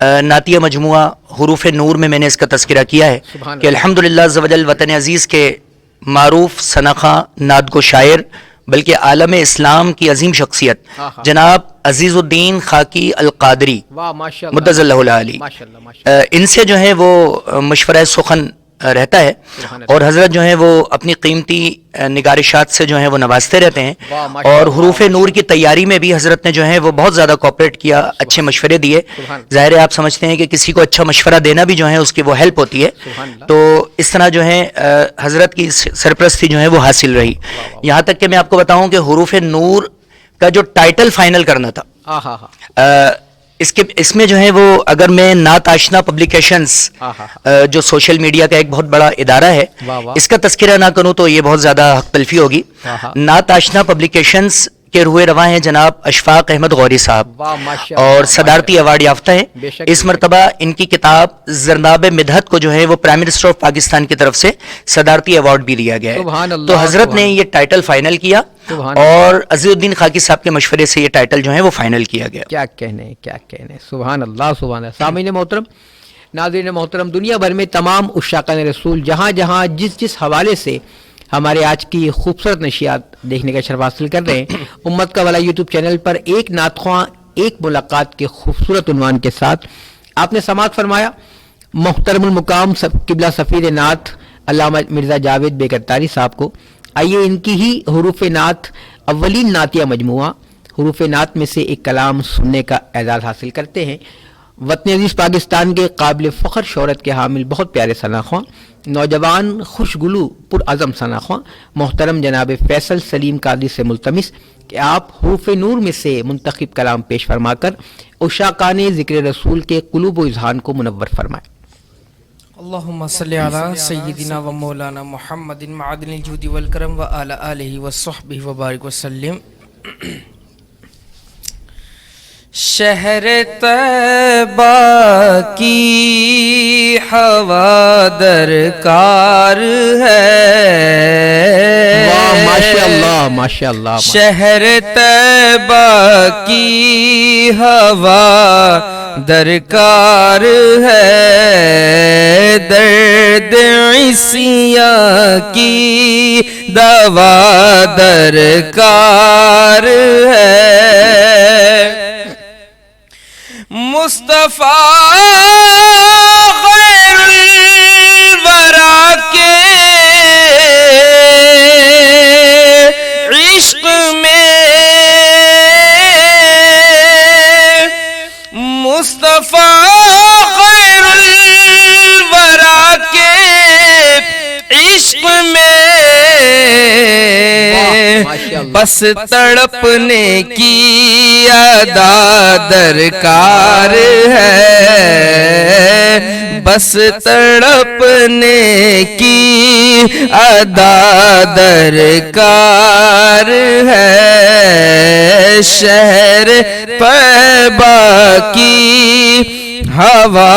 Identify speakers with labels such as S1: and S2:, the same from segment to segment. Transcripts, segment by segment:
S1: نعتیہ مجموعہ حروف نور میں نے اس کا تذکرہ کیا ہے کہ الحمدللہ عز و جل وطن عزیز کے معروف ثناخواں نعت گو شاعر بلکہ عالم اسلام کی عظیم شخصیت جناب عزیز الدین خاکی القادری مدظ اللہ العالی، ان سے جو ہے وہ مشورہ سخن رہتا ہے اور حضرت جو ہیں وہ اپنی قیمتی نگارشات سے جو ہیں وہ نوازتے رہتے ہیں، اور حروف نور کی تیاری میں بھی حضرت نے جو ہے وہ بہت زیادہ کوآپریٹ کیا، اچھے مشورے دیے۔ ظاہر ہے آپ سمجھتے ہیں کہ کسی کو اچھا مشورہ دینا بھی جو ہے اس کی وہ ہیلپ ہوتی ہے، تو اس طرح جو ہے حضرت کی سرپرستی جو ہے وہ حاصل رہی، یہاں تک کہ میں آپ کو بتاؤں کہ حروف نور کا جو ٹائٹل فائنل کرنا تھا، اس میں جو ہے وہ اگر میں نعت آشنا پبلیکیشنز جو سوشل میڈیا کا ایک بہت بڑا ادارہ ہے اس کا تذکرہ نہ کروں تو یہ بہت زیادہ حق تلفی ہوگی۔ نعت آشنا پبلیکیشنز کے روئے رواں ہیں جناب اشفاق احمد غوری صاحب، اور صدارتی ایوارڈ یافتہ ہیں۔ اس مرتبہ ان کی کتاب زرناب مدحت کو جو ہے وہ پرائم منسٹر آف پاکستان کی طرف سے صدارتی ایوارڈ بھی دیا گیا ہے، تو حضرت نے یہ ٹائٹل فائنل کیا اور عزیز الدین خاکی صاحب کے مشورے سے یہ ٹائٹل جو ہے وہ فائنل کیا گیا۔
S2: کیا کہنے سبحان اللہ سبحان اللہ۔ سامعین محترم، ناظرین محترم، دنیا بھر میں تمام عشاقان رسول جہاں جہاں جس حوالے سے ہمارے آج کی خوبصورت نشریات دیکھنے کا شرف حاصل کر رہے ہیں، امت کا بھلا یوٹیوب چینل پر ایک نعت خواں ایک ملاقات کے خوبصورت عنوان کے ساتھ آپ نے سماعت فرمایا محترم المقام قبلہ سفیر نعت علامہ مرزا جاوید بیگ اتاری صاحب کو۔ آئیے ان کی ہی حروف نعت اولین نعتیہ مجموعہ حروف نعت میں سے ایک کلام سننے کا اعزاز حاصل کرتے ہیں۔ وطن عزیز پاکستان کے قابل فخر شہرت کے حامل بہت پیارے ثناخواں، نوجوان خوشگلو پر عزم ثناخواں محترم جناب فیصل سلیم قادری سے ملتمس کہ آپ حروف نور میں سے منتخب کلام پیش فرما کر عشاقان ذکر رسول کے قلوب و اذہان کو منور فرمائیں۔
S3: اللہم صلی علی سیدنا و مولانا محمد معدن الجود والکرم و آلہ آلہ و صحبہ و بارک وسلم۔ شہر طیبہ کی ہوا درکار ہے،
S2: ماشاءاللہ ماشاءاللہ۔
S3: شہر طیبہ کی ہوا درکار ہے، درد عیسیٰ کی دوا درکار ہے، مصطفیٰ غیر الورا کے عشق میں، مصطفیٰ غیر الورا کے عشق میں بس تڑپنے کی ادا درکار ہے، بس تڑپنے کی ادا درکار ہے، شہر طیبہ کی ہوا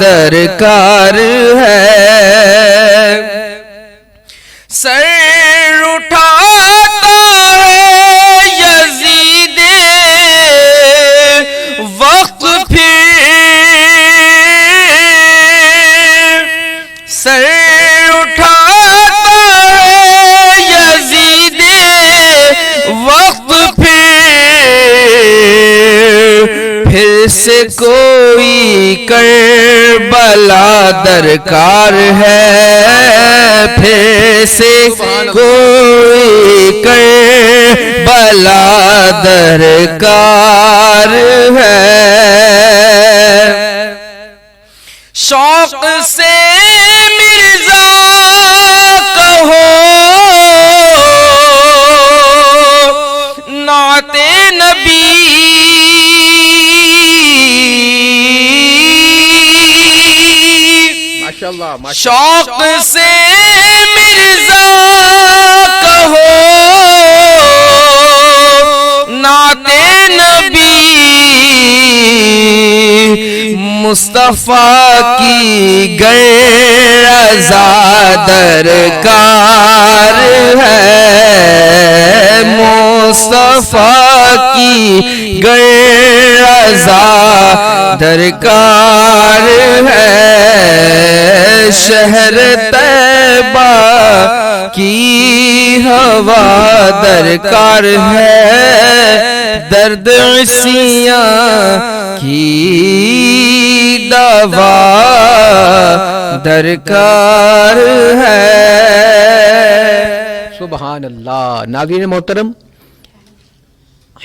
S3: درکار ہے، سر اٹھاتا ہے یزید وقت پھر، سر اٹھاتا ہے یزید وقت پھر سے کوئی کربلا درکار ہے، پھر سے کوئی کربلا درکار ہے، شوق سے مرزا کہو نعت نبی، شوق سے مرزا کہو نعت نبی، مصطفیٰ کی گر رضا درکار ہے، مصطفیٰ کی گر رضا درکار ہے شہر طیبہ کی ہوا درکار ہے درد عصیاں کی دوا درکار ہے.
S2: سبحان اللہ. ناظرین محترم،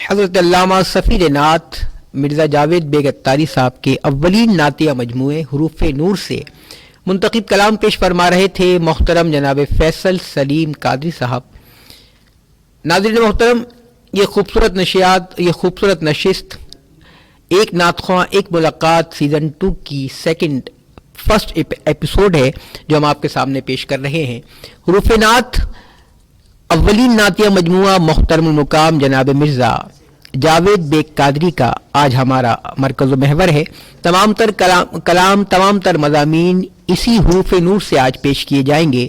S2: حضرت علامہ سفیر نعت مرزا جاوید بیگ اتاری صاحب کے اولین نعتیہ مجموعے حروف نور سے منتخب کلام پیش فرما رہے تھے محترم جناب فیصل سلیم قادری صاحب. ناظرین محترم، یہ خوبصورت نشست ایک نعت خواں ایک ملاقات سیزن 2 کی فرسٹ ایپیسوڈ ہے جو ہم آپ کے سامنے پیش کر رہے ہیں. حروف نعت اولین نعتیہ مجموعہ محترم المقام جناب مرزا جاوید بیگ قادری کا آج ہمارا مرکز و محور ہے. تمام تر مضامین اسی حروف نور سے آج پیش کیے جائیں گے.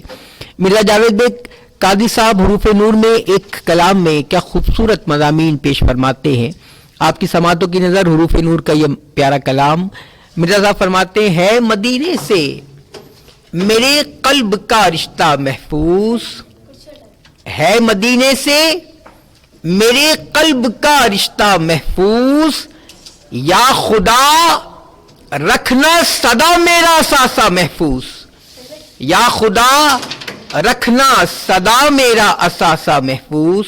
S2: مرزا جاوید بیگ قادری صاحب حروف نور میں ایک کلام میں کیا خوبصورت مضامین پیش فرماتے ہیں. آپ کی سماعتوں کی نظر حروف نور کا یہ پیارا کلام. مرزا صاحب فرماتے ہیں مدینے سے میرے قلب کا رشتہ محفوظ ہے، مدینے سے میرے قلب کا رشتہ محفوظ، یا خدا رکھنا صدا میرا اثاثہ محفوظ، یا خدا رکھنا صدا میرا اثاثہ محفوظ.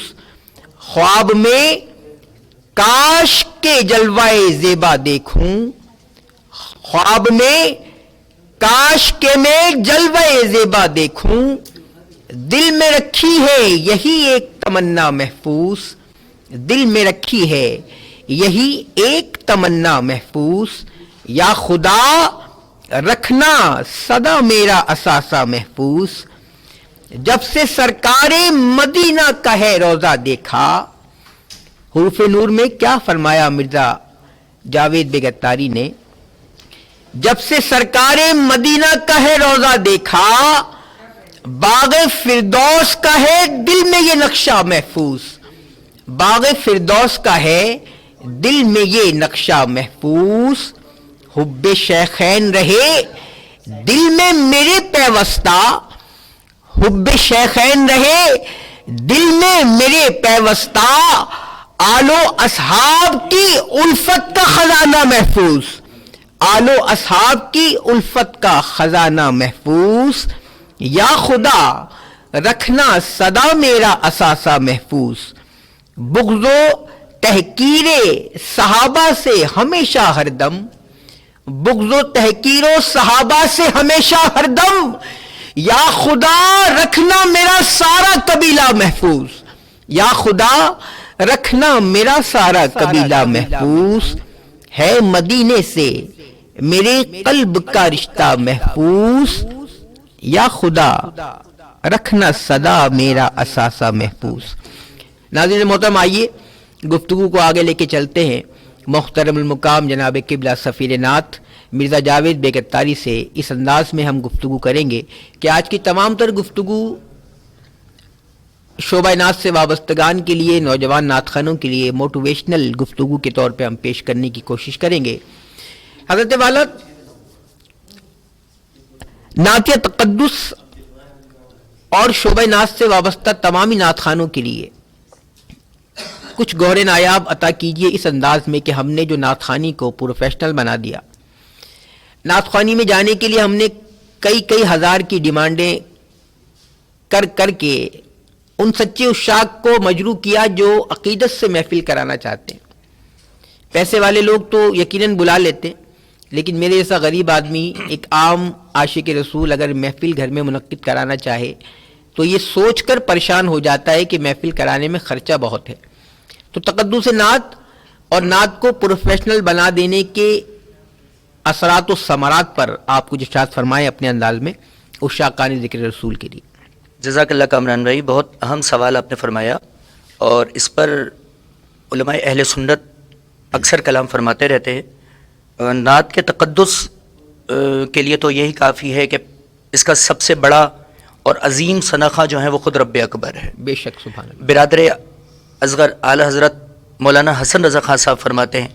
S2: خواب میں کاش کے جلوائے زیبا دیکھوں، خواب میں کاش کے میں جلوائے زیبا دیکھوں، دل میں رکھی ہے یہی ایک تمنا محفوظ، دل میں رکھی ہے یہی ایک تمنا محفوظ، یا خدا رکھنا صدا میرا اثاثہ محفوظ. جب سے سرکار مدینہ کا ہے روضہ دیکھا. حروف نور میں کیا فرمایا مرزا جاوید بیگ اتاری نے؟ جب سے سرکار مدینہ کا ہے روضہ دیکھا، باغ فردوس کا ہے دل میں یہ نقشہ محفوظ، باغ فردوس کا ہے دل میں یہ نقشہ محفوظ. حب شیخین رہے دل میں میرے پیوستہ، حب شیخین رہے دل میں میرے پیوستہ، آل و اصحاب کی الفت کا خزانہ محفوظ، آل و اصحاب کی الفت کا خزانہ محفوظ، یا خدا رکھنا صدا میرا اثاثہ محفوظ. بغض و تحقیر صحابہ سے ہمیشہ ہر دم، بغض و تحقیر و صحابہ سے ہمیشہ ہر دم، یا خدا رکھنا میرا سارا قبیلہ محفوظ، یا خدا رکھنا میرا سارا قبیلہ محفوظ. ہے مدینے سے میرے قلب کا رشتہ محفوظ، یا خدا رکھنا صدا میرا اثاثہ محفوظ. ناظرین محترم، آئیے گفتگو کو آگے لے کے چلتے ہیں. محترم المقام جناب قبلہ سفیر نعت مرزا جاوید بیگ اتاری سے اس انداز میں ہم گفتگو کریں گے کہ آج کی تمام تر گفتگو شعبہ نعت سے وابستگان کے لیے، نوجوان نعت خوانوں کے لیے موٹیویشنل گفتگو کے طور پہ ہم پیش کرنے کی کوشش کریں گے. حضرت والا، نعتیہ تقدس اور شعبہ نعت سے وابستہ تمامی نعت خوانوں کے لیے کچھ گوہر نایاب عطا کیجئے اس انداز میں کہ ہم نے جو نعت خوانی کو پروفیشنل بنا دیا. نعت خوانی میں جانے کے لیے ہم نے کئی ہزار کی ڈیمانڈیں کر کے ان سچے عشاق کو مجروح کیا جو عقیدت سے محفل کرانا چاہتے ہیں. پیسے والے لوگ تو یقیناً بلا لیتے ہیں، لیکن میرے جیسا غریب آدمی، ایک عام عاشق رسول اگر محفل گھر میں منعقد کرانا چاہے تو یہ سوچ کر پریشان ہو جاتا ہے کہ محفل کرانے میں خرچہ بہت ہے. تو تقدس نعت اور نعت کو پروفیشنل بنا دینے کے اثرات و ثمرات پر آپ کچھ ارشاد فرمائیں اپنے انداز میں عشاقان ذکر رسول کے لیے.
S1: جزاک اللہ کامران بھائی، بہت اہم سوال آپ نے فرمایا، اور اس پر علماء اہل سنت اکثر کلام فرماتے رہتے ہیں. نعت کے تقدس کے لیے تو یہی کافی ہے کہ اس کا سب سے بڑا اور عظیم شناخہ جو ہے وہ خود رب اکبر ہے.
S2: بے شک، سبحان اللہ.
S1: برادر اصغر اعلی حضرت مولانا حسن رضا خان صاحب فرماتے ہیں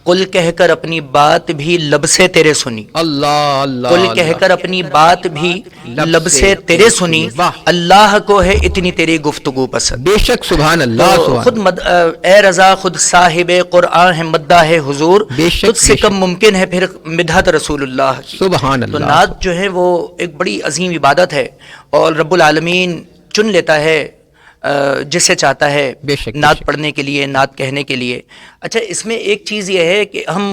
S1: قل کہہ کر اپنی بات بھی لب سے تیرے سنی،
S2: اللہ اللہ
S1: قل کہہ کر اپنی بات بھی لب سے تیرے سنی، اللہ کو ہے اتنی تیری گفتگو پسند.
S2: بے شک سبحان اللہ
S1: تو
S2: سبحان
S1: خود اے رضا خود صاحب قرآن ہے مداح ہے حضور،
S2: بے شک،
S1: تجھ سے
S2: بے
S1: کم ممکن ہے پھر مدحت رسول اللہ کی.
S2: سبحان
S1: تو
S2: اللہ.
S1: نعت جو ہے وہ ایک بڑی عظیم عبادت ہے اور رب العالمین چن لیتا ہے جسے چاہتا ہے
S2: بے شک، بے
S1: نعت
S2: شک.
S1: پڑھنے کے لیے، نعت کہنے کے لیے. اچھا اس میں ایک چیز یہ ہے کہ ہم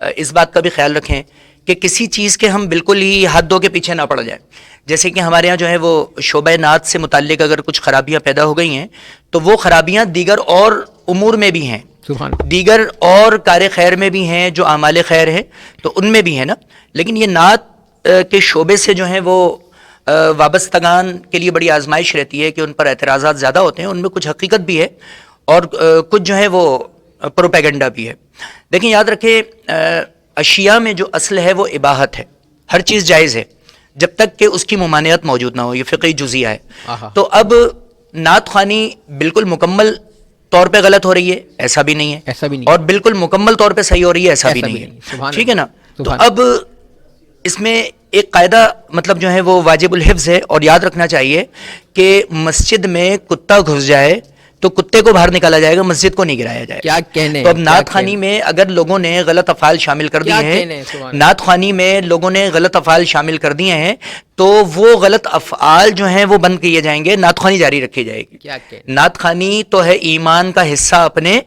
S1: اس بات کا بھی خیال رکھیں کہ کسی چیز کے ہم بالکل ہی ہاتھ دھو کے پیچھے نہ پڑ جائیں. جیسے کہ ہمارے ہاں جو ہے وہ شعبہ نعت سے متعلق اگر کچھ خرابیاں پیدا ہو گئی ہیں تو وہ خرابیاں دیگر اور امور میں بھی ہیں،
S2: سبحان اللہ.
S1: دیگر اور کار خیر میں بھی ہیں جو اعمال خیر ہیں تو ان میں بھی ہیں نا. لیکن یہ نعت کے شعبے سے جو ہیں وہ وابستگان کے لیے بڑی آزمائش رہتی ہے کہ ان پر اعتراضات زیادہ ہوتے ہیں، ان میں کچھ حقیقت بھی ہے اور کچھ جو ہے وہ پروپیگنڈا بھی ہے. دیکھیں یاد رکھیں اشیاء میں جو اصل ہے وہ اباحت ہے، ہر چیز جائز ہے جب تک کہ اس کی ممانعت موجود نہ ہو، یہ فقہی جزیہ ہے. تو اب نعت خوانی بالکل مکمل طور پہ غلط ہو رہی ہے ایسا بھی نہیں ہے،
S2: ایسا بھی نہیں،
S1: اور بالکل مکمل طور پہ صحیح ہو رہی ہے ایسا بھی نہیں ہے. ٹھیک ہے نا. تو اب اس میں ایک قاعدہ مطلب جو ہے وہ واجب الحفظ ہے اور یاد رکھنا چاہیے کہ مسجد میں کتا گھس جائے تو کتے کو باہر نکالا جائے گا، مسجد کو نہیں گرایا جائے.
S2: کیا کہنے.
S1: تو اب نعت خوانی میں اگر لوگوں نے غلط افعال شامل کر دیے ہیں، نعت خوانی میں لوگوں نے غلط افعال شامل کر دیے ہیں تو وہ غلط افعال جو ہیں وہ بند کیے جائیں گے، نعت خوانی جاری رکھی جائے گی. نعت خوانی تو ہے ایمان کا حصہ اپنے،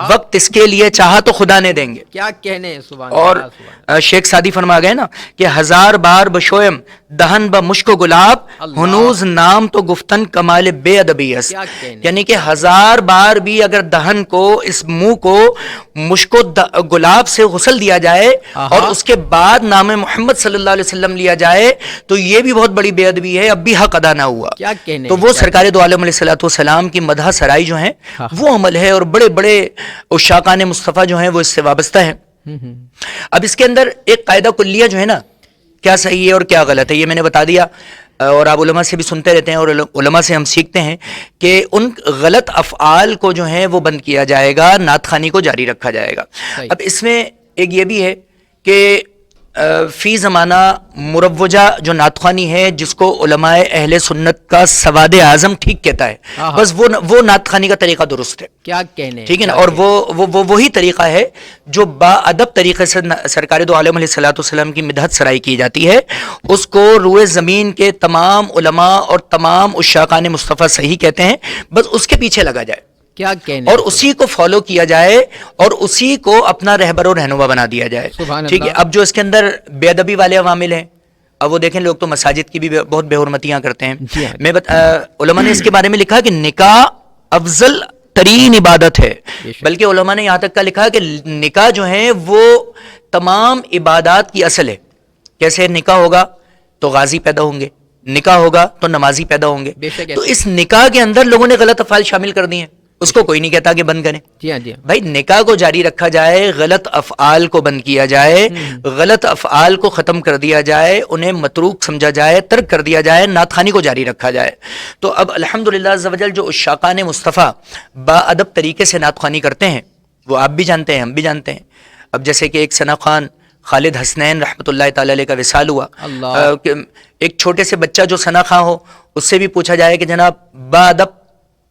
S1: وقت اس کے لیے چاہا تو خدا نے دیں گے.
S2: کیا کہنے.
S1: اور شیخ سعدی فرما گئے نا کہ ہزار بار بشویم دہن ب مشک و گلاب، ہنوز نام تو گفتن کمال بے ادبی است. یعنی کہ ہزار بار بھی اگر دہن کو، اس منہ کو مشک و گلاب سے غسل دیا جائے اور اس کے بعد نام محمد صلی اللہ علیہ وسلم لیا جائے تو یہ بھی بہت بڑی بے ادبی ہے، اب بھی حق ادا نہ ہوا. تو وہ سرکار دو عالم علیہ الصلوۃ والسلام کی مدح سرائی جو ہیں وہ عمل ہے، اور بڑے بڑے عشاقان مصطفیٰ جو ہیں وہ اس سے وابستہ ہیں. اب اس کے اندر ایک قاعدہ کلیہ جو ہے نا، کیا صحیح ہے اور کیا غلط ہے، یہ میں نے بتا دیا اور آپ علماء سے بھی سنتے رہتے ہیں اور علماء سے ہم سیکھتے ہیں کہ ان غلط افعال کو جو ہے وہ بند کیا جائے گا، نعت خوانی کو جاری رکھا جائے گا. اب اس میں ایک یہ بھی ہے کہ فی زمانہ مروجہ جو نعت خوانی ہے جس کو علماء اہل سنت کا سواد اعظم ٹھیک کہتا ہے، بس وہ نعت خوانی کا طریقہ درست ہے.
S2: کیا کہنے.
S1: ٹھیک ہے نا. اور وہی طریقہ ہے جو با ادب طریقے سے سرکار دو عالم علیہ الصلوۃ والسلام کی مدحت سرائی کی جاتی ہے، اس کو روئے زمین کے تمام علماء اور تمام عشاقان مصطفیٰ صحیح کہتے ہیں، بس اس کے پیچھے لگا جائے. کیا کہنے. اور اسی کو فالو کیا جائے اور اسی کو اپنا رہبر و رہنما بنا دیا جائے. ٹھیک ہے. اب جو اس کے اندر بے ادبی والے عوامل ہیں، اب وہ دیکھیں لوگ تو مساجد کی بھی بہت بے حرمتیاں کرتے ہیں. میں علماء نے اس کے بارے میں لکھا کہ نکاح افضل ترین عبادت ہے، بلکہ علماء نے یہاں تک کا لکھا کہ نکاح جو ہے وہ تمام عبادات کی اصل ہے. کیسے نکاح ہوگا تو غازی پیدا ہوں گے، نکاح ہوگا تو نمازی پیدا ہوں گے. تو اس نکاح کے اندر لوگوں نے غلط افعال شامل کر دیے ہیں، اس کو کوئی نہیں کہتا کہ بند کریں. جی ہاں بھائی، نکاح کو جاری رکھا جائے، غلط افعال کو بند کیا جائے، غلط افعال کو ختم کر دیا جائے، انہیں متروک سمجھا جائے، ترک کر دیا جائے، نعت خوانی کو جاری رکھا جائے. تو اب الحمدللہ عز و جل جو عشاقان مصطفیٰ با ادب طریقے سے نعت خوانی کرتے ہیں وہ آپ بھی جانتے ہیں، ہم بھی جانتے ہیں. اب جیسے کہ ایک ثنا خان خالد حسنین رحمۃ اللہ تعالی علیہ کا وصال ہوا، ایک چھوٹے سے بچہ جو ثنا خان ہو اس سے بھی پوچھا جائے کہ جناب با ادب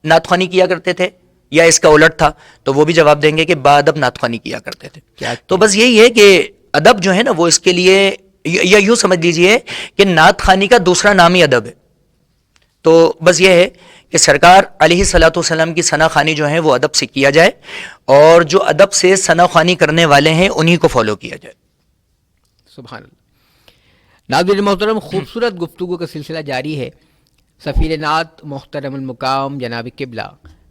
S1: نعت خوانی کیا کرتے تھے یا اس کا الٹ تھا، تو وہ بھی جواب دیں گے کہ با ادب نعت خوانی کیا کرتے تھے. تو بس یہی ہے کہ ادب جو ہے نا وہ اس کے لیے، یا یوں سمجھ لیجئے کہ نعت خوانی کا دوسرا نام ہی ادب ہے. تو بس یہ ہے کہ سرکار علیہ الصلوۃ والسلام کی ثنا خوانی جو ہے وہ ادب سے کیا جائے، اور جو ادب سے ثنا خوانی کرنے والے ہیں انہی کو فالو کیا جائے. سبحان اللہ.
S2: ناظرین محترم، خوبصورت گفتگو کا سلسلہ جاری ہے. سفیر نعت محترم المقام جناب قبلہ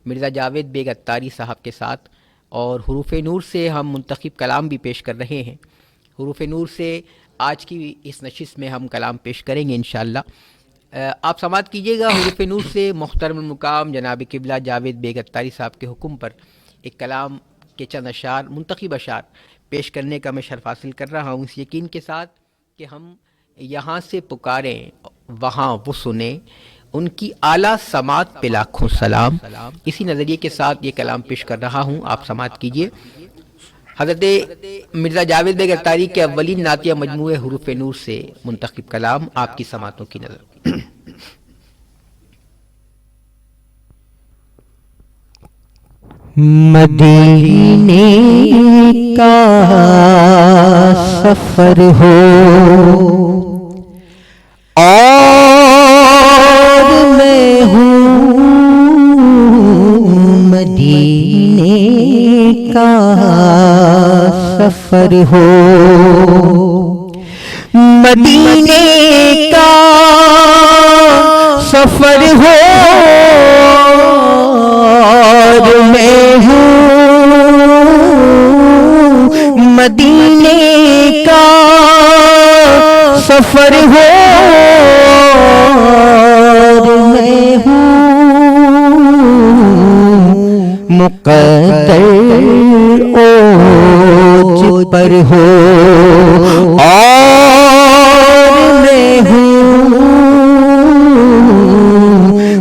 S2: مرزا جاوید بیگ اتاری صاحب کے ساتھ، اور حروف نور سے ہم منتخب کلام بھی پیش کر رہے ہیں. حروف نور سے آج کی اس نشست میں ہم کلام پیش کریں گے انشاءاللہ. آپ سماعت کیجیے گا. حروف نور سے محترم المقام جناب قبلہ جاوید بیگ اتاری صاحب کے حکم پر ایک کلام کے چند اشعار، منتخب اشعار پیش کرنے کا میں شرف حاصل کر رہا ہوں، اس یقین کے ساتھ کہ ہم یہاں سے پکاریں وہاں وہ سنیں، ان کی اعلیٰ سماعت پہ لاکھوں سلام. اسی نظریے کے ساتھ یہ کلام پیش کر رہا ہوں، آپ سماعت کیجیے. حضرت مرزا جاوید بیگ اتاری کے اولین نعتیہ مجموعے حروف نور سے منتخب کلام آپ کی سماعتوں کی نظر۔
S4: مدینے کا سفر ہو اور میں ہوں مدینے کا سفر ہو، مدینے کا سفر ہو اور میں ہوں مدینے کا سفر ہو اور میں ہوں مقدر اوج پر ہو اور میں ہوں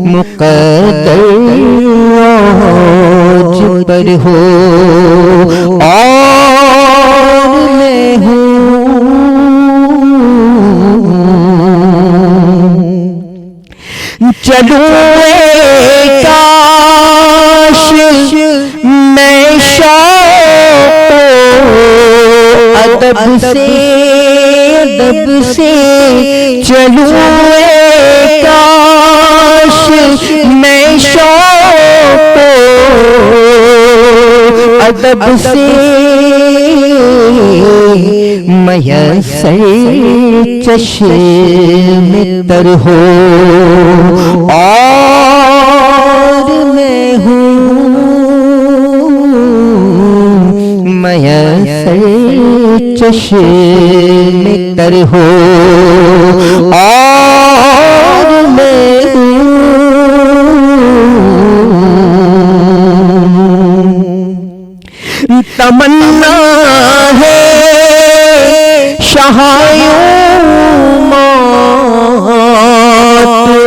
S4: مقدر اوج پر ہو اور میں ہوں چلوں اے کاش میں شوق ادب سے چلوں اے کاش میں شوق ادب سے میسر چشم تر ہو اور میں ہوں میسر چشم تر ہو اور میں ہوں تمنا ہے شہایوں موت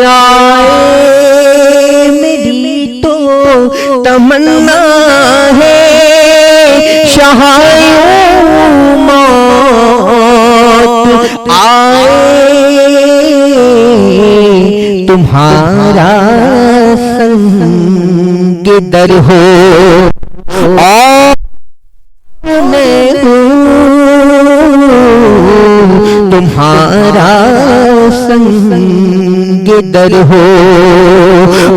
S4: آئے میری تو تمنا ہے شہایوں موت آئے تمہارا سنگ در ہو اور میں ہوں تمہارا سنگ در ہو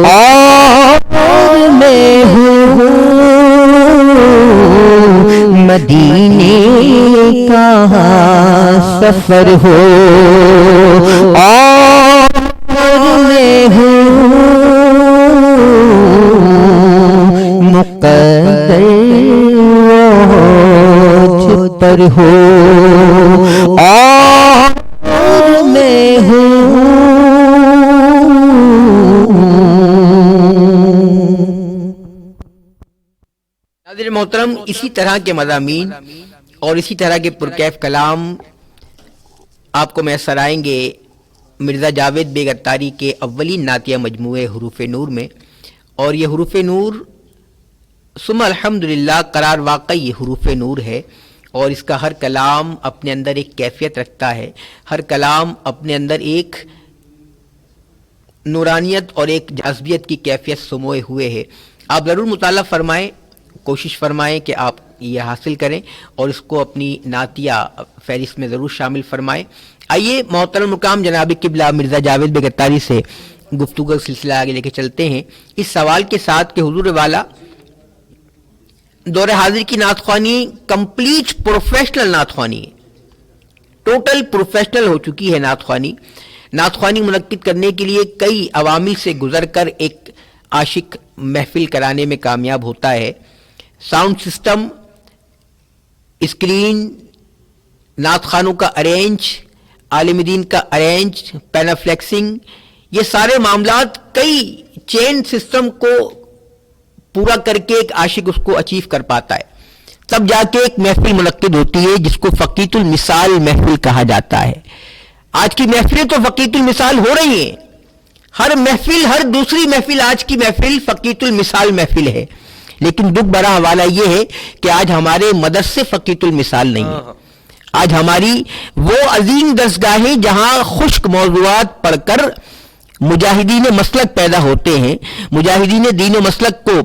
S4: اور میں ہوں مدینے کا سفر ہو اور میں ہوں مقدر پر ہو اور میں ہوں
S2: ناظرین محترم، اسی طرح کے مضامین اور اسی طرح کے پرکیف کلام آپ کو میسر آئیں گے مرزا جاوید بیگ اتاری کے اولین نعتیہ مجموعے حروف نور میں، اور یہ حروف نور ثم الحمدللہ قرار واقعی یہ حروف نور ہے، اور اس کا ہر کلام اپنے اندر ایک کیفیت رکھتا ہے، ہر کلام اپنے اندر ایک نورانیت اور ایک جذبیت کی کیفیت سموئے ہوئے ہے۔ آپ ضرور مطالعہ فرمائیں، کوشش فرمائیں کہ آپ یہ حاصل کریں اور اس کو اپنی نعتیہ فہرست میں ضرور شامل فرمائیں۔ آئیے محترم مقام جناب قبلہ مرزا جاوید بیگ اتاری سے گفتگو کا سلسلہ آگے لے کے چلتے ہیں، اس سوال کے ساتھ کہ حضور والا دور حاضر کی نعت خوانی کمپلیٹ پروفیشنل نعت خوانی ہے، ٹوٹل پروفیشنل ہو چکی ہے نعت خوانی۔ نعت خوانی منعقد کرنے کے لیے کئی عوامل سے گزر کر ایک عاشق محفل کرانے میں کامیاب ہوتا ہے۔ ساؤنڈ سسٹم، اسکرین، نعت خوانوں کا ارینج، عالم دین کا ارینج، پینافلیکسنگ، یہ سارے معاملات کئی چین سسٹم کو پورا کر کے ایک عاشق اس کو اچیو کر پاتا ہے، تب جا کے ایک محفل منعقد ہوتی ہے جس کو فقیت المثال محفل کہا جاتا ہے۔ آج کی محفلیں تو فقیت المثال ہو رہی ہیں، ہر محفل، ہر دوسری محفل آج کی محفل فقیت المثال محفل ہے، لیکن دکھ بڑا حوالہ یہ ہے کہ آج ہمارے مدرسے فقیت المثال نہیں ہیں. آج ہماری وہ عظیم درسگاہیں جہاں خشک موضوعات پڑھ کر مجاہدین مسلک پیدا ہوتے ہیں، مجاہدین دین و مسلک کو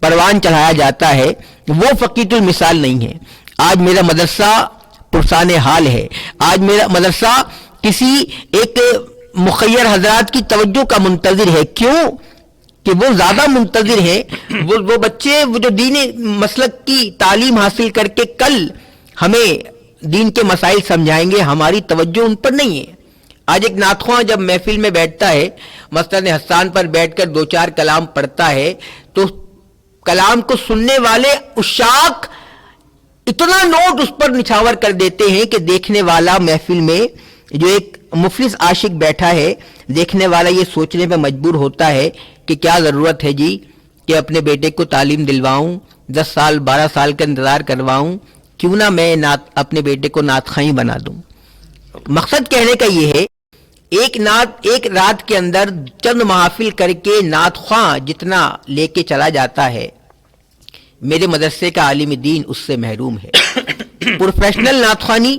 S2: پروان چڑھایا جاتا ہے، وہ فقیت المثال نہیں ہے. آج میرا مدرسہ پرسان حال ہے. آج میرا مدرسہ کسی ایک مخیر حضرات کی توجہ کا منتظر ہے. کیوں کہ وہ زیادہ منتظر ہیں، وہ بچے وہ جو دین مسلک کی تعلیم حاصل کر کے کل ہمیں دین کے مسائل سمجھائیں گے، ہماری توجہ ان پر نہیں ہے. آج ایک نعت خواں جب محفل میں بیٹھتا ہے، مسند حسان پر بیٹھ کر 2-4 کلام پڑھتا ہے، تو کلام کو سننے والے عشاق اتنا نوٹ اس پر نچھاور کر دیتے ہیں کہ دیکھنے والا محفل میں جو ایک مفلس عاشق بیٹھا ہے، دیکھنے والا یہ سوچنے پہ مجبور ہوتا ہے کہ کیا ضرورت ہے جی کہ اپنے بیٹے کو تعلیم دلواؤں، 10 سال 12 سال کا انتظار کرواؤں، کیوں نہ میں اپنے بیٹے کو نعت خواں بنا دوں. مقصد کہنے کا یہ ہے ایک رات کے اندر چند محافل کر کے نعت خواں جتنا لے کے چلا جاتا ہے، میرے مدرسے کا عالم دین اس سے محروم ہے. پروفیشنل نعت خوانی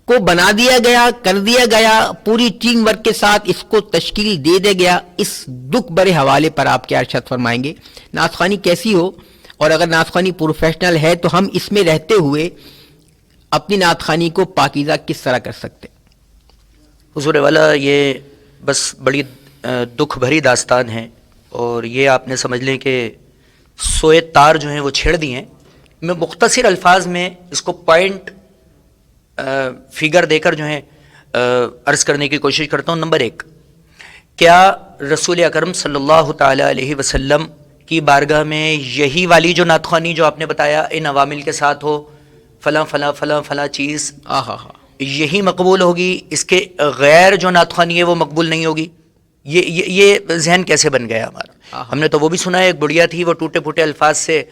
S2: کو بنا دیا گیا، کر دیا گیا، پوری ٹیم ورک کے ساتھ اس کو تشکیل دے دیا گیا. اس دکھ بڑے حوالے پر آپ کیا ارشاد فرمائیں گے؟ نعت خوانی کیسی ہو، اور اگر نعت خوانی پروفیشنل ہے تو ہم اس میں رہتے ہوئے اپنی نعت خوانی کو پاکیزہ کس طرح کر سکتے؟
S1: حضور والا، یہ بس بڑی دکھ بھری داستان ہے، اور یہ آپ نے سمجھ لیں کہ سوئے تار جو ہیں وہ چھیڑ دی ہیں. میں مختصر الفاظ میں اس کو پوائنٹ فگر دے کر جو ہیں عرض کرنے کی کوشش کرتا ہوں. نمبر 1، کیا رسول اکرم صلی اللہ تعالی علیہ وسلم کی بارگاہ میں یہی والی جو نعت خوانی جو آپ نے بتایا ان عوامل کے ساتھ ہو، فلاں فلاں فلاں فلاں چیز یہی مقبول ہوگی، اس کے غیر جو نعت خوانی ہے وہ مقبول نہیں ہوگی؟ یہ ذہن کیسے بن گیا ہمارا؟ ہم نے تو وہ بھی سنا ہے، ایک بڑھیا تھی وہ ٹوٹے پھوٹے الفاظ سے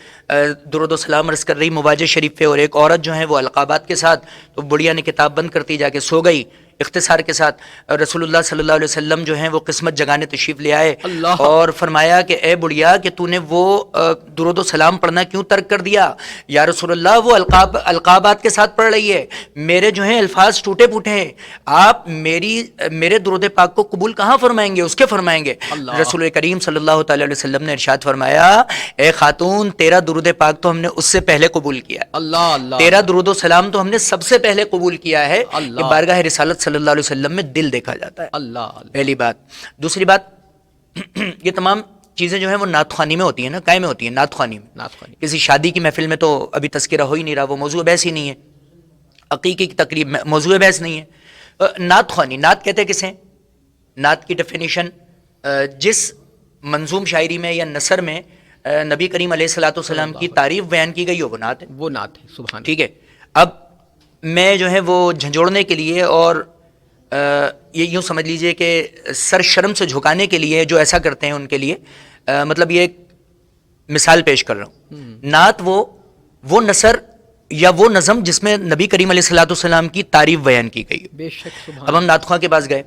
S1: درود و سلام عرض کر رہی مواجہ شریف پہ، اور ایک عورت جو ہے وہ القابات کے ساتھ، تو بڑھیا نے کتاب بند کرتی جا کے سو گئی اختصار کے ساتھ. رسول اللہ صلی اللہ علیہ وسلم جو ہیں وہ قسمت جگانے تشریف لے آئے اور فرمایا کہ اے بڑھیا کہ تو نے وہ درود و سلام پڑھنا کیوں ترک کر دیا؟ یا رسول اللہ وہ القابات کے ساتھ پڑھ رہی ہے، میرے جو ہیں الفاظ ٹوٹے پھوٹے ہیں، آپ میرے درود پاک کو قبول کہاں فرمائیں گے، اس کے فرمائیں گے؟ رسول کریم صلی اللہ تعالی علیہ وسلم نے ارشاد فرمایا، اے خاتون تیرا درود پاک تو ہم نے اس سے پہلے قبول کیا، تیرا درود و سلام تو ہم نے سب سے پہلے قبول کیا ہے. کہ بارگاہ رسالت صلی اللہ علیہ وسلم میں دل دیکھا جاتا ہے. پہلی بات. دوسری بات، یہ تمام چیزیں جو ہیں وہ نعت خوانی میں ہوتی ہیں نا، کائے میں ہوتی ہیں؟ نعت خوانی میں. کسی شادی کی محفل میں تو ابھی تذکرہ ہو ہی نہیں رہا، وہ موضوع بحث ہی نہیں ہے. عقیقے کی تقریب میں موضوع بحث نہیں ہے. نعت خوانی، نعت کہتے کسے؟ نعت کی ڈیفینیشن جس منظوم شاعری میں یا نثر میں نبی کریم علیہ الصلوۃ والسلام کی تعریف بیان کی گئی ہو، وہ نعت ہے. وہ نعت ہے. سبحان. ٹھیک ہے. اب میں جو ہے وہ جھنجھوڑنے کے لیے اور یہ یوں سمجھ لیجئے کہ سر شرم سے جھکانے کے لیے جو ایسا کرتے ہیں ان کے لیے مطلب یہ ایک مثال پیش کر رہا ہوں. نعت وہ نثر یا وہ نظم جس میں نبی کریم علیہ الصلوۃ والسلام کی تعریف بیان کی گئی. بے شک. اب ہم نعت خواں کے پاس گئے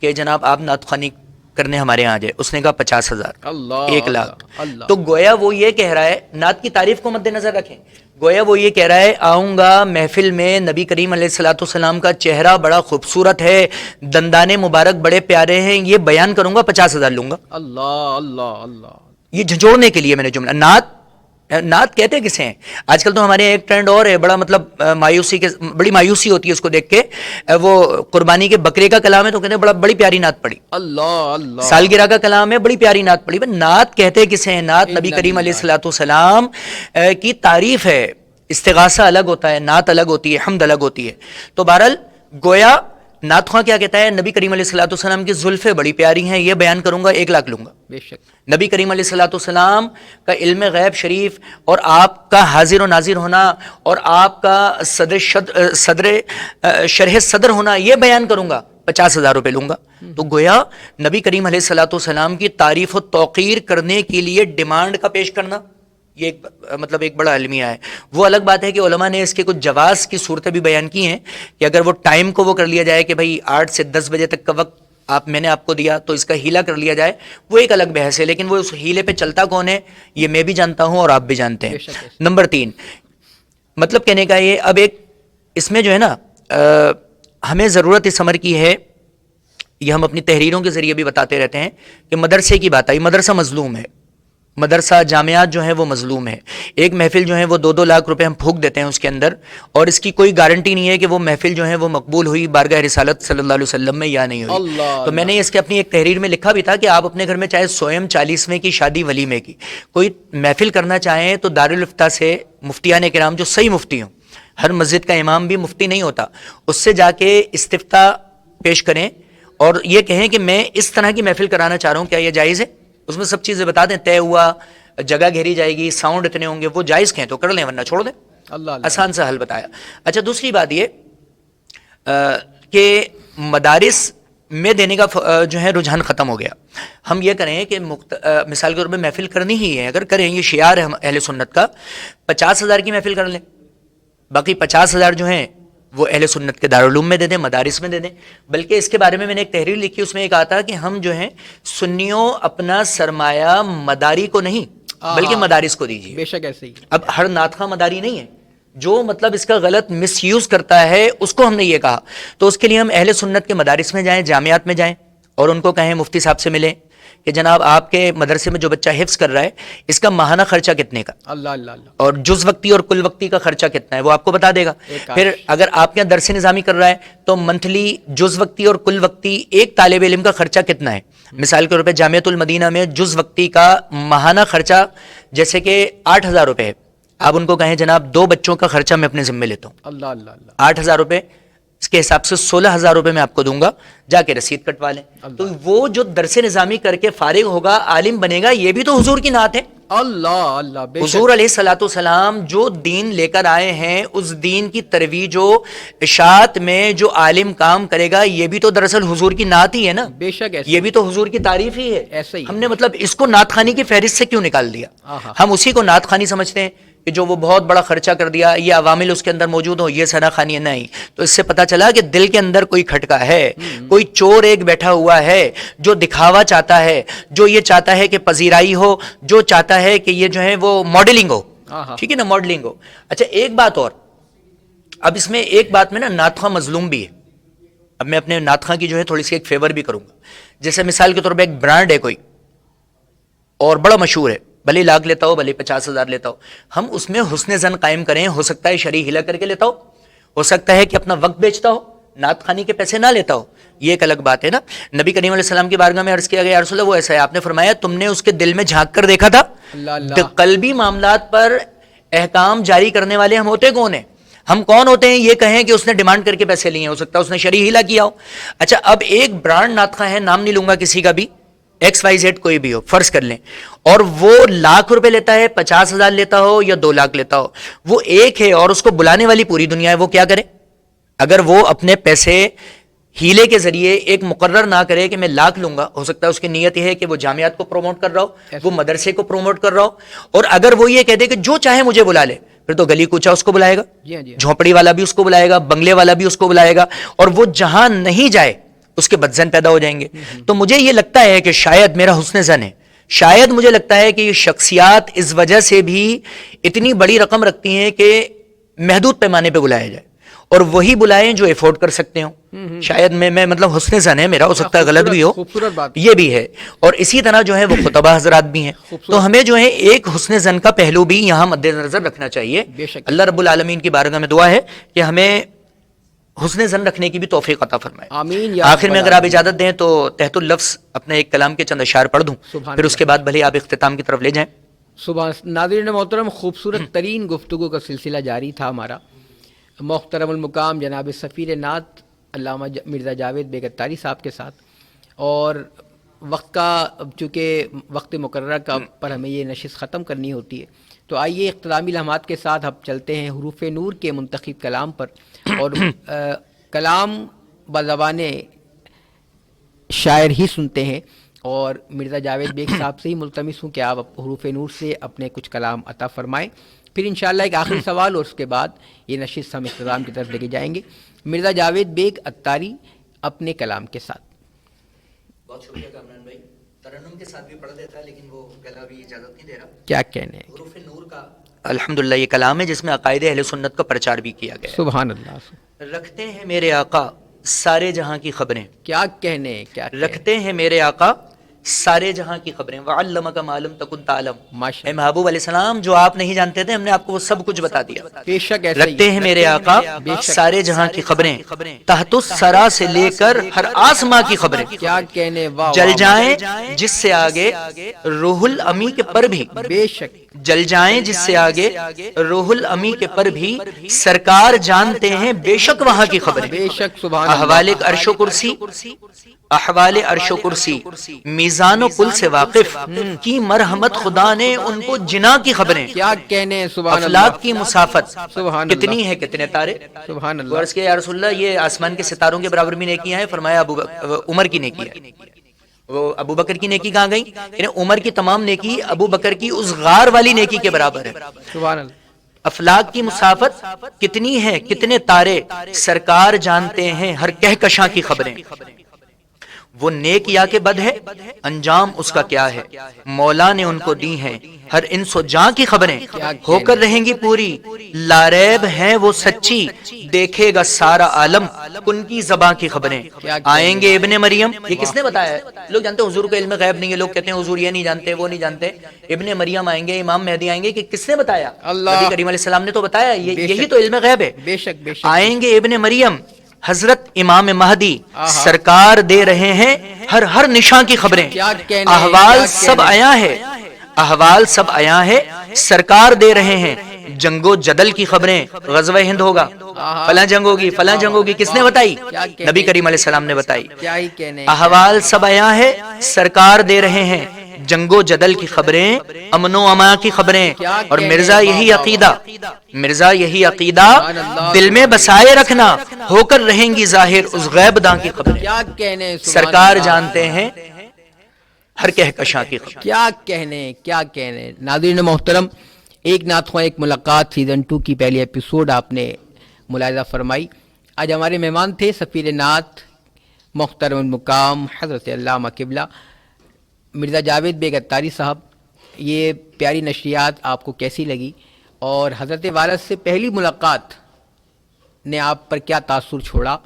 S1: کہ جناب آپ نعت خوانی کرنے ہمارے یہاں جائے. اس نے کہا 50,000، 1,00,000. تو گویا وہ یہ کہہ رہا ہے، نعت کی تعریف کو مد نظر رکھیں، گویا وہ یہ کہہ رہا ہے آؤں گا محفل میں، نبی کریم علیہ الصلوۃ والسلام کا چہرہ بڑا خوبصورت ہے، دندان مبارک بڑے پیارے ہیں، یہ بیان کروں گا، 50,000 لوں گا. اللہ اللہ اللہ. یہ جھنجھوڑنے کے لیے میں نے جملہ. نعت کہتے کسے ہیں؟ آج کل تو ہمارے ایک ٹرینڈ اور ہے، بڑا مطلب بڑی مایوسی ہوتی ہے اس کو دیکھ کے. وہ قربانی کے بکرے کا کلام ہے تو کہتے ہیں بڑی پیاری نعت پڑھی. اللہ اللہ. سالگرہ کا کلام ہے، بڑی پیاری نعت پڑھی. نعت کہتے کسے ہیں؟ نعت نبی کریم علیہ الصلوۃ والسلام کی تعریف ہے. استغاثہ الگ ہوتا ہے، نعت الگ ہوتی ہے، حمد الگ ہوتی ہے. تو بہرحال گویا نعت خواں کیا کہتا ہے؟ نبی کریم علیہ الصلوۃ والسلام کی زلفیں بڑی پیاری ہیں، یہ بیان کروں گا، 1,00,000 لوں گا. بے شک. نبی کریم علیہ الصلوۃ والسلام کا علم غیب شریف اور آپ کا حاضر و ناظر ہونا اور آپ کا شرح صدر ہونا، یہ بیان کروں گا، 50,000 روپے لوں گا. تو گویا نبی کریم علیہ الصلوۃ والسلام کی تعریف و توقیر کرنے کے لیے ڈیمانڈ کا پیش کرنا، یہ مطلب ایک بڑا المیہ ہے. وہ الگ بات ہے کہ علماء نے اس کے کچھ جواز کی صورتیں بھی بیان کی ہیں کہ اگر وہ ٹائم کو وہ کر لیا جائے کہ بھائی 8 سے 10 بجے تک کا وقت میں نے آپ کو دیا تو اس کا ہیلا کر لیا جائے، وہ ایک الگ بحث ہے، لیکن وہ اس ہیلے پہ چلتا کون ہے یہ میں بھی جانتا ہوں اور آپ بھی جانتے ہیں۔ نمبر 3، مطلب کہنے کا یہ، اب ایک اس میں جو ہے نا ہمیں ضرورت اس امر کی ہے، یہ ہم اپنی تحریروں کے ذریعے بھی بتاتے رہتے ہیں کہ مدرسے کی بات آئی، مدرسہ مظلوم ہے، مدرسہ جامعات جو ہیں وہ مظلوم ہے۔ ایک محفل جو ہے وہ 2-2 لاکھ روپے ہم پھونک دیتے ہیں اس کے اندر، اور اس کی کوئی گارنٹی نہیں ہے کہ وہ محفل جو ہے وہ مقبول ہوئی بارگاہ رسالت صلی اللہ علیہ وسلم میں یا نہیں ہوئی۔ تو میں نے اس کے اپنی ایک تحریر میں لکھا بھی تھا کہ آپ اپنے گھر میں چاہے سوئم 40ویں کی شادی ولیمے کی کوئی محفل کرنا چاہیں تو دارالفتہ سے مفتیان کرام جو صحیح مفتی ہوں، ہر مسجد کا امام بھی مفتی نہیں ہوتا، اس سے جا کے استفتاء پیش کریں اور یہ کہیں کہ میں اس طرح کی محفل کرانا چاہ رہا ہوں، کیا یہ جائز ہے؟ اس میں سب چیزیں بتا دیں، طے ہوا، جگہ گھیری جائے گی، ساؤنڈ اتنے ہوں گے، وہ جائز کہیں تو کر لیں ورنہ چھوڑ دیں۔ اللہ آسان سا حل بتایا۔ اچھا دوسری بات یہ کہ مدارس میں دینے کا جو ہے رجحان ختم ہو گیا۔ ہم یہ کریں کہ مثال کے طور پہ محفل کرنی ہی ہے، اگر کریں، یہ شعار ہے اہل سنت کا، 50,000 کی محفل کر لیں، باقی 50,000 جو ہیں وہ اہل سنت کے دارالعلوم میں دے دیں، مدارس میں دے دیں۔ بلکہ اس کے بارے میں نے ایک تحریر لکھی، اس میں یہ کہا تھا کہ ہم جو ہیں سنیوں اپنا سرمایہ مداری کو نہیں بلکہ مدارس کو دیجیے۔
S2: بے شک ایسے ہی۔
S1: اب ہر ناطخہ مداری نہیں ہے، جو مطلب اس کا غلط مس یوز کرتا ہے اس کو ہم نے یہ کہا، تو اس کے لیے ہم اہل سنت کے مدارس میں جائیں، جامعات میں جائیں اور ان کو کہیں، مفتی صاحب سے ملیں کہ جناب آپ کے مدرسے میں جو بچہ حفظ کر رہا ہے اس کا ماہانہ خرچہ کتنے کا،
S2: اللہ اللہ اللہ،
S1: اور جز وقتی اور کل وقتی کا خرچہ کتنا ہے وہ آپ کو بتا دے گا۔ پھر اگر آپ کے یہاں درس نظامی کر رہا ہے تو منتھلی جز وقتی اور کل وقتی ایک طالب علم کا خرچہ کتنا ہے۔ مثال کے طور پہ جامعۃ المدینہ میں جز وقتی کا ماہانہ خرچہ جیسے کہ 8,000 روپے ہے، آپ ان کو کہیں جناب 2 بچوں کا خرچہ میں اپنے ذمے لیتا ہوں،
S2: اللہ اللہ اللہ،
S1: 8,000 روپے، اس کے حساب سے 16,000 روپے میں آپ کو دوں گا، جا کے رسید کٹوا لیں۔ تو وہ جو درس نظامی کر کے فارغ ہوگا، عالم بنے گا، یہ بھی تو حضور کی نعت ہے۔
S2: اللہ اللہ، بے شک
S1: حضور علیہ الصلوۃ والسلام جو دین لے کر آئے ہیں، اس دین کی ترویج و اشاعت میں جو عالم کام کرے گا، یہ بھی تو دراصل حضور کی نعت ہی ہے نا،
S2: بے شک ایسے
S1: یہ بھی تو حضور کی تعریف ہی ہے۔
S2: ایسا ہی
S1: ہم نے مطلب اس کو نعت خوانی کی فہرست سے کیوں نکال دیا؟ ہم اسی کو نعت خوانی سمجھتے ہیں کہ جو وہ بہت بڑا خرچہ کر دیا، یہ عوامل اس کے اندر موجود ہو، یہ ثنا خوانی نہیں۔ تو اس سے پتہ چلا کہ دل کے اندر کوئی کھٹکا ہے، کوئی چور ایک بیٹھا ہوا ہے جو دکھاوا چاہتا ہے، جو یہ چاہتا ہے کہ پذیرائی ہو، جو چاہتا ہے کہ یہ جو ہے وہ ماڈلنگ ہو، ٹھیک ہے نا، ماڈلنگ ہو۔ اچھا ایک بات اور، اب اس میں ایک بات میں نا نعت خواں مظلوم بھی ہے، اب میں اپنے نعت خواں کی جو ہے تھوڑی سی ایک فیور بھی کروں گا۔ جیسے مثال کے طور پہ ایک برانڈ ہے کوئی اور بڑا مشہور ہے، بھلے لاکھ لیتا ہو، بھلے 50,000 لیتا ہو، ہم اس میں حسن زن قائم کریں، ہو سکتا ہے شرعی ہلا کر کے لیتا ہو سکتا ہے کہ اپنا وقت بیچتا ہو، نعت خوانی کے پیسے نہ لیتا ہو، یہ ایک الگ بات ہے نا۔ نبی کریم علیہ السلام کی بارگاہ میں عرض کیا گیا، یا رسول اللہ وہ ایسا ہے، آپ نے فرمایا تم نے اس کے دل میں جھانک کر دیکھا تھا؟ قلبی معاملات پر احکام جاری کرنے والے ہم ہوتے کون ہیں؟ ہم کون ہوتے ہیں یہ کہیں کہ اس نے ڈیمانڈ کر کے پیسے لیے ہیں، ہو سکتا ہے اس نے شرعی ہلا کیا ہو۔ اچھا اب ایک برانڈ نعت خواں ہے، نام نہیں لوں گا کسی کا بھی، XYZ کوئی بھی ہو، فرض کر لیں، اور وہ لاکھ روپے لیتا ہے، 50,000 لیتا ہو یا 2 لاکھ لیتا ہو، وہ ایک ہے اور اس کو بلانے والی پوری دنیا ہے، وہ کیا کرے؟ اگر وہ اپنے پیسے ہیلے کے ذریعے ایک مقرر نہ کرے کہ میں لاکھ لوں گا، ہو سکتا ہے اس کی نیت یہ ہے کہ وہ جامعات کو پروموٹ کر رہا ہو، وہ مدرسے کو پروموٹ کر رہا ہو، اور اگر وہ یہ کہہ دے کہ جو چاہے مجھے بلا لے، پھر تو گلی کوچا اس کو بلائے گا، جھونپڑی والا بھی اس کو بلائے گا، بنگلے والا بھی اس کو بلائے گا، اور وہ جہاں نہیں جائے اس کے بدزن پیدا ہو جائیں گے۔ تو مجھے یہ لگتا ہے کہ شاید میرا حسن زن ہے، شاید مجھے لگتا ہے کہ یہ شخصیات اس وجہ سے بھی اتنی بڑی رقم رکھتی ہیں کہ محدود پیمانے پہ بلایا جائے، اور وہی بلائیں جو افورڈ کر سکتے ہوں۔ شاید میں مطلب حسن زن ہے میرا، ہو سکتا ہے غلط بھی ہو، یہ بھی ہے۔ اور اسی طرح جو ہے وہ خطبہ حضرات بھی ہیں، تو ہمیں جو ہے ایک حسن زن کا پہلو بھی یہاں مد نظر رکھنا چاہیے۔ اللہ رب العالمین کی بارگاہ میں دعا ہے کہ ہمیں حسن زن رکھنے کی بھی توفیق عطا فرمائے، آمین۔ آخر میں اگر آپ اجازت دیں تو تحت اللفظ اپنے ایک کلام کے چند اشعار پڑھ دوں، پھر اس کے بعد بھلے آپ اختتام کی طرف لے جائیں۔
S2: ناظرین محترم، خوبصورت ترین گفتگو کا سلسلہ جاری تھا ہمارا محترم المقام جناب سفیر نعت علامہ مرزا جاوید بیگ اتاری صاحب کے ساتھ، اور وقت کا چونکہ وقت مقررہ کا پر ہمیں یہ نشست ختم کرنی ہوتی ہے، تو آئیے اختتامی لمحات کے ساتھ اب چلتے ہیں حروف نور کے منتخب کلام پر، اور کلام بزبان شاعر ہی سنتے ہیں، اور مرزا جاوید بیگ صاحب سے ہی ملتمس ہوں کہ آپ حروف نور سے اپنے کچھ کلام عطا فرمائیں، پھر انشاءاللہ ایک آخری سوال، اور اس کے بعد یہ نشست ہم اختتام کی طرف لے کے جائیں گے۔ مرزا جاوید بیگ اتاری اپنے کلام کے ساتھ۔
S1: بہت شکریہ کامران بھائی. ترنم کے ساتھ بھی پڑھ دیتا ہے لیکن وہ گلا بھی اجازت نہیں دے رہا.
S2: کیا کہنے ہیں.
S1: حروف نور کا الحمدللہ یہ کلام ہے جس میں عقائد اہل سنت کا پرچار بھی کیا گیا ہے.
S2: سبحان اللہ.
S1: رکھتے ہیں میرے آقا سارے جہاں کی خبریں.
S2: کیا کہنے ہیں. کیا
S1: رکھتے ہیں میرے آقا سارے جہاں کی خبریں. وعلمک ما لم تکن تعلم. اے محبوب علیہ السلام جو آپ نہیں جانتے تھے ہم نے آپ کو وہ سب کچھ بتا دیا.
S2: بے شک ایسا
S1: رکھتے ہیں میرے آقا سارے جہاں کی خبریں. تحت الثری سے لے کر ہر آسماں کی خبریں.
S2: کیا کہنے. واہ.
S1: جل جائیں جس سے آگے روح الامی کے پر بھی.
S2: بے شک.
S1: جل جائیں جس سے آگے روح الامی کے پر بھی سرکار جانتے ہیں بے شک وہاں کی خبریں.
S2: بے شک. سبحان اللہ.
S1: احوال عرش و کرسی احوال عرش و کرسی میزان و کل سے واقف کی مرحمت خدا نے ان کو جنا کی خبریں.
S2: کیا کہنے. سبحان اللہ.
S1: افلاک کی مسافت
S2: سبحان
S1: کتنی ہے کتنے تارے.
S2: سبحان اللہ.
S1: عرض کیا یا رسول اللہ یہ آسمان کے ستاروں کے برابر بھی نیکیاں ہیں. فرمایا عمر کی نیکی ہے. وہ ابو بکر کی نیکی کہاں گئی. یعنی عمر کی تمام نیکی ابو بکر کی اس غار والی نیکی کے برابر ہے.
S2: سبحان اللہ.
S1: افلاک کی مسافت کتنی ہے کتنے تارے سرکار جانتے ہیں ہر کہکشاں کی خبریں. وہ نیک یا کہ بد ہے انجام اس کا کیا ہے. مولا نے ان کو دی ہیں ہر انس و جاں کی خبریں. ہو کر رہیں گی پوری لاریب ہیں وہ سچی دیکھے گا سارا عالم ان کی زباں کی خبریں. آئیں گے ابن مریم. یہ کس نے بتایا ہے. لوگ جانتے ہیں حضور کو علم غیب نہیں ہے. لوگ کہتے ہیں حضور یہ نہیں جانتے وہ نہیں جانتے. ابن مریم آئیں گے امام مہدی آئیں گے. کہ کس نے بتایا. نبی کریم علیہ السلام نے تو بتایا. یہی تو علم غیب ہے.
S2: بے شک. بے شک.
S1: آئیں گے ابن مریم حضرت امام مہدی سرکار دے رہے ہیں ہر نشان کی خبریں. احوال سب آیا ہے احوال سب آیا ہے سرکار دے رہے ہیں جنگ و جدل کی خبریں. غزوہ ہند ہوگا فلاں جنگ ہوگی فلاں جنگ ہوگی. کس نے بتائی. نبی کریم علیہ السلام نے بتائی. احوال سب آیا ہے سرکار دے رہے ہیں جنگ و جدل کی خبریں امن و امان کی خبریں. اور مرزا یہی عقیدہ دل میں بسائے رکھنا ہو کر رہیں گی ظاہر اس غیب داں کی خبریں.
S2: کیا کہنے.
S1: سرکار جانتے ہیں ہر کہکشاں کی خبریں.
S2: کیا کہنے. کیا کہنے. ناظرین محترم ایک نعت خواں ایک ملاقات سیزن 2 کی پہلی ایپیسوڈ آپ نے ملاحظہ فرمائی. آج ہمارے مہمان تھے سفیر نعت محترم المقام حضرت علامہ قبلہ مرزا جاوید بیگ اتاری صاحب. یہ پیاری نشریات آپ کو کیسی لگی اور حضرت والد سے پہلی ملاقات نے آپ پر کیا تاثر چھوڑا.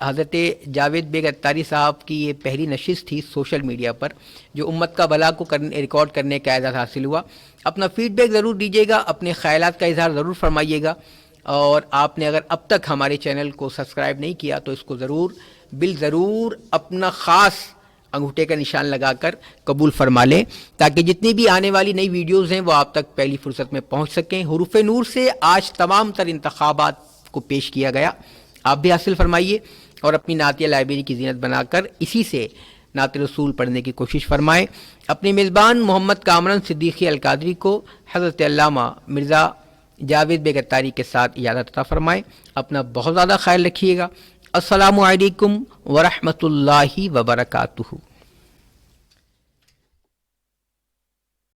S2: حضرت جاوید بیگ اتاری صاحب کی یہ پہلی نشست تھی سوشل میڈیا پر جو امت کا بھلا کو ریکارڈ کرنے کا اعزاز حاصل ہوا. اپنا فیڈ بیک ضرور دیجیے گا. اپنے خیالات کا اظہار ضرور فرمائیے گا. اور آپ نے اگر اب تک ہمارے چینل کو سبسکرائب نہیں کیا تو اس کو ضرور اپنا خاص انگوٹھے کا نشان لگا کر قبول فرما لیں تاکہ جتنی بھی آنے والی نئی ویڈیوز ہیں وہ آپ تک پہلی فرصت میں پہنچ سکیں. حروف نور سے آج تمام تر انتخابات کو پیش کیا گیا. آپ بھی حاصل فرمائیے اور اپنی نعتیہ لائبریری کی زینت بنا کر اسی سے نعت رسول پڑھنے کی کوشش فرمائیں. اپنے میزبان محمد کامران صدیقی القادری کو حضرت علامہ مرزا جاوید بیگ اتاری کے ساتھ اجازت عطا فرمائیں. اپنا بہت زیادہ خیال رکھیے گا. السلام علیکم ورحمۃ اللہ وبرکاتہ.